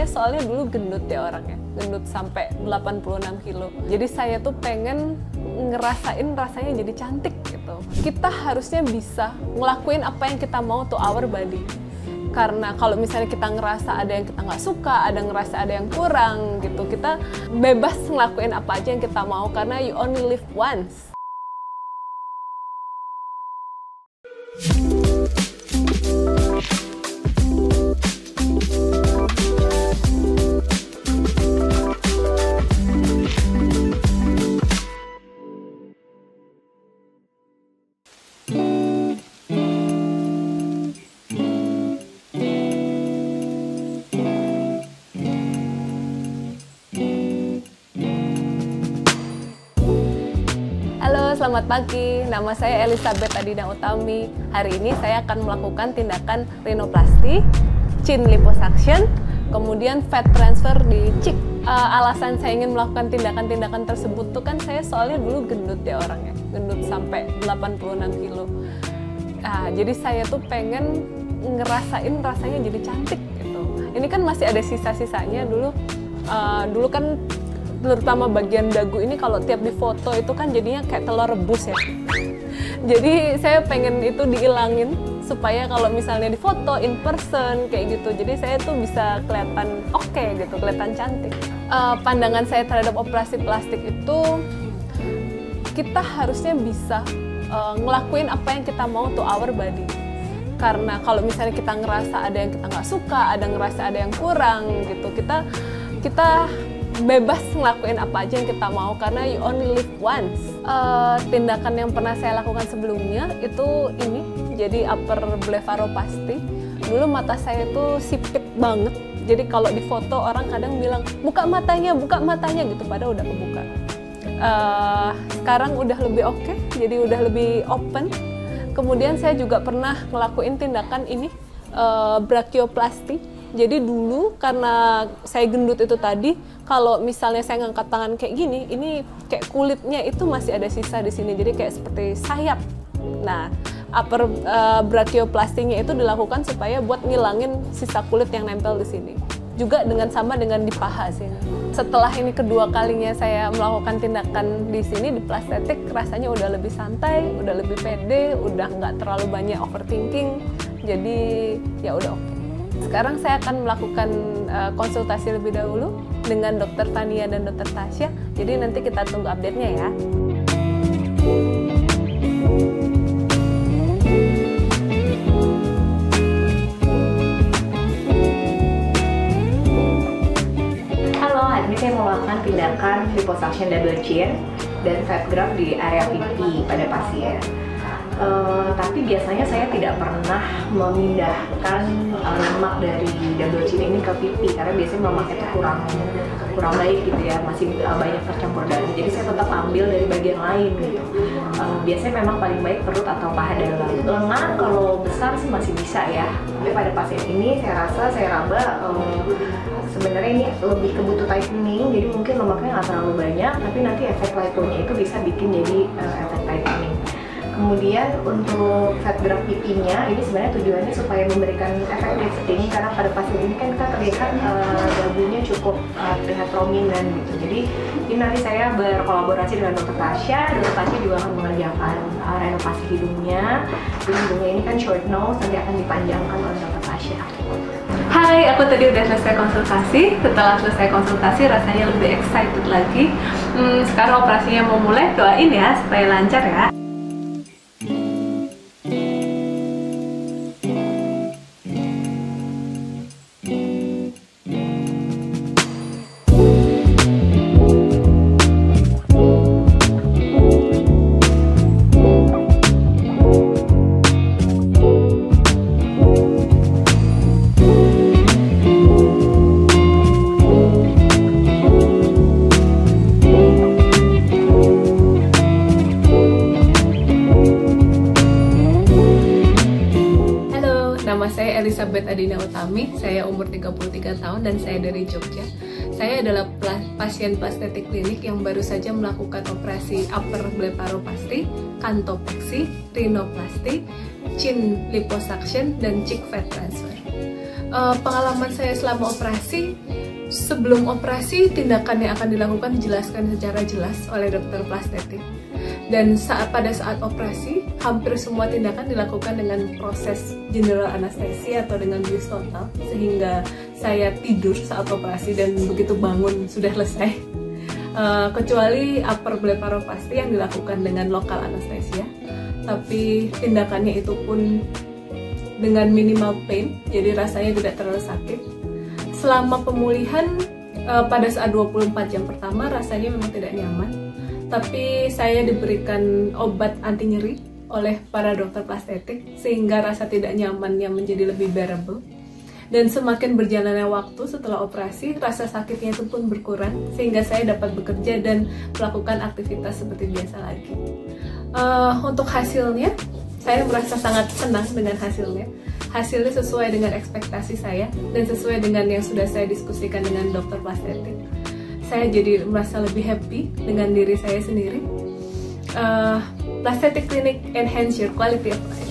saya soalnya dulu gendut ya orangnya, gendut sampai 86 kilo. Jadi saya tuh pengen ngerasain rasanya jadi cantik gitu. Kita harusnya bisa ngelakuin apa yang kita mau to our body. Karena kalau misalnya kita ngerasa ada yang kita nggak suka, ada ngerasa ada yang kurang gitu, kita bebas ngelakuin apa aja yang kita mau karena you only live once. Selamat pagi, nama saya Elizabeth Adina Utami. Hari ini saya akan melakukan tindakan rhinoplasty, chin liposuction, kemudian fat transfer di cheek. Alasan saya ingin melakukan tindakan-tindakan tersebut tuh kan saya soalnya dulu gendut ya orangnya, gendut sampai 86 kilo. Jadi saya tuh pengen ngerasain rasanya jadi cantik gitu. Ini kan masih ada sisa-sisanya dulu kan. Terutama bagian dagu ini kalau tiap difoto itu kan jadinya kayak telur rebus ya. Jadi saya pengen itu dihilangin supaya kalau misalnya difoto in person kayak gitu, jadi saya tuh bisa kelihatan oke gitu, kelihatan cantik. Pandangan saya terhadap operasi plastik itu, kita harusnya bisa ngelakuin apa yang kita mau to our body. Karena kalau misalnya kita ngerasa ada yang kita nggak suka, ada ngerasa ada yang kurang gitu, kita bebas ngelakuin apa aja yang kita mau karena you only live once. Tindakan yang pernah saya lakukan sebelumnya itu ini, jadi upper blepharoplasty. Dulu mata saya tuh sipit banget, jadi kalau di foto orang kadang bilang buka matanya gitu, padahal udah kebuka. Sekarang udah lebih oke, jadi udah lebih open. Kemudian saya juga pernah ngelakuin tindakan ini, brachioplasty. Jadi dulu karena saya gendut itu tadi, kalau misalnya saya ngangkat tangan kayak gini, ini kayak kulitnya itu masih ada sisa di sini, jadi kayak seperti sayap. Nah, upper brachioplasty-nya itu dilakukan supaya buat ngilangin sisa kulit yang nempel di sini. Juga sama dengan di paha sini. Setelah ini kedua kalinya saya melakukan tindakan di sini di plastetik, rasanya udah lebih santai, udah lebih pede, udah nggak terlalu banyak overthinking. Jadi ya udah oke. Sekarang saya akan melakukan konsultasi lebih dahulu dengan Dr. Tania dan Dr. Tasya. Jadi nanti kita tunggu update-nya ya. Halo, hari ini saya mau melakukan tindakan liposuction double chin dan fat graft di area pipi pada pasien. Tapi biasanya saya tidak pernah memindahkan lemak dari double chin ini ke pipi karena biasanya lemaknya itu kurang baik gitu ya, masih banyak tercampur darah. Jadi saya tetap ambil dari bagian lain gitu. Biasanya memang paling baik perut atau paha dalam. Lengan kalau besar sih masih bisa ya. Tapi pada pasien ini saya raba sebenarnya ini lebih ke butuh tightening, jadi mungkin lemaknya nggak terlalu banyak, tapi nanti efek liponya itu bisa bikin jadi efek tightening. Kemudian untuk fat graft pipinya, ini sebenarnya tujuannya supaya memberikan efek lifting, karena pada pasien ini kan kita terlihat dagunya cukup terlihat prominent gitu. Jadi ini nanti saya berkolaborasi dengan Dr. Tasya. Dr. Tasya juga akan mengerjakan renovasi hidungnya. Jadi hidungnya ini kan short nose, nanti akan dipanjangkan oleh Dr. Tasya. Hai, aku tadi udah selesai konsultasi. Setelah selesai konsultasi rasanya lebih excited lagi. Sekarang operasinya mau mulai, doain ya supaya lancar ya. Nama saya Elizabeth Adina Utami, saya umur 33 tahun dan saya dari Jogja. Saya adalah pasien plastetik klinik yang baru saja melakukan operasi upper blepharoplasty, kantopexy, rhinoplasty, chin liposuction, dan cheek fat transfer. Pengalaman saya selama operasi, sebelum operasi tindakan yang akan dilakukan dijelaskan secara jelas oleh dokter plastetik. Dan pada saat operasi, hampir semua tindakan dilakukan dengan proses general anestesi atau dengan bius total, sehingga saya tidur saat operasi dan begitu bangun sudah selesai. Kecuali upper blepharoplasty yang dilakukan dengan lokal anestesia, tapi tindakannya itu pun dengan minimal pain, jadi rasanya tidak terlalu sakit. Selama pemulihan, pada saat 24 jam pertama rasanya memang tidak nyaman, tapi saya diberikan obat anti nyeri oleh para dokter plastetik sehingga rasa tidak nyamannya menjadi lebih bearable. Dan semakin berjalannya waktu setelah operasi, rasa sakitnya itu pun berkurang sehingga saya dapat bekerja dan melakukan aktivitas seperti biasa lagi. Untuk hasilnya, saya merasa sangat senang dengan hasilnya. Hasilnya sesuai dengan ekspektasi saya dan sesuai dengan yang sudah saya diskusikan dengan dokter plastetik. Saya jadi merasa lebih happy dengan diri saya sendiri. Plastic Clinic enhance your quality of life.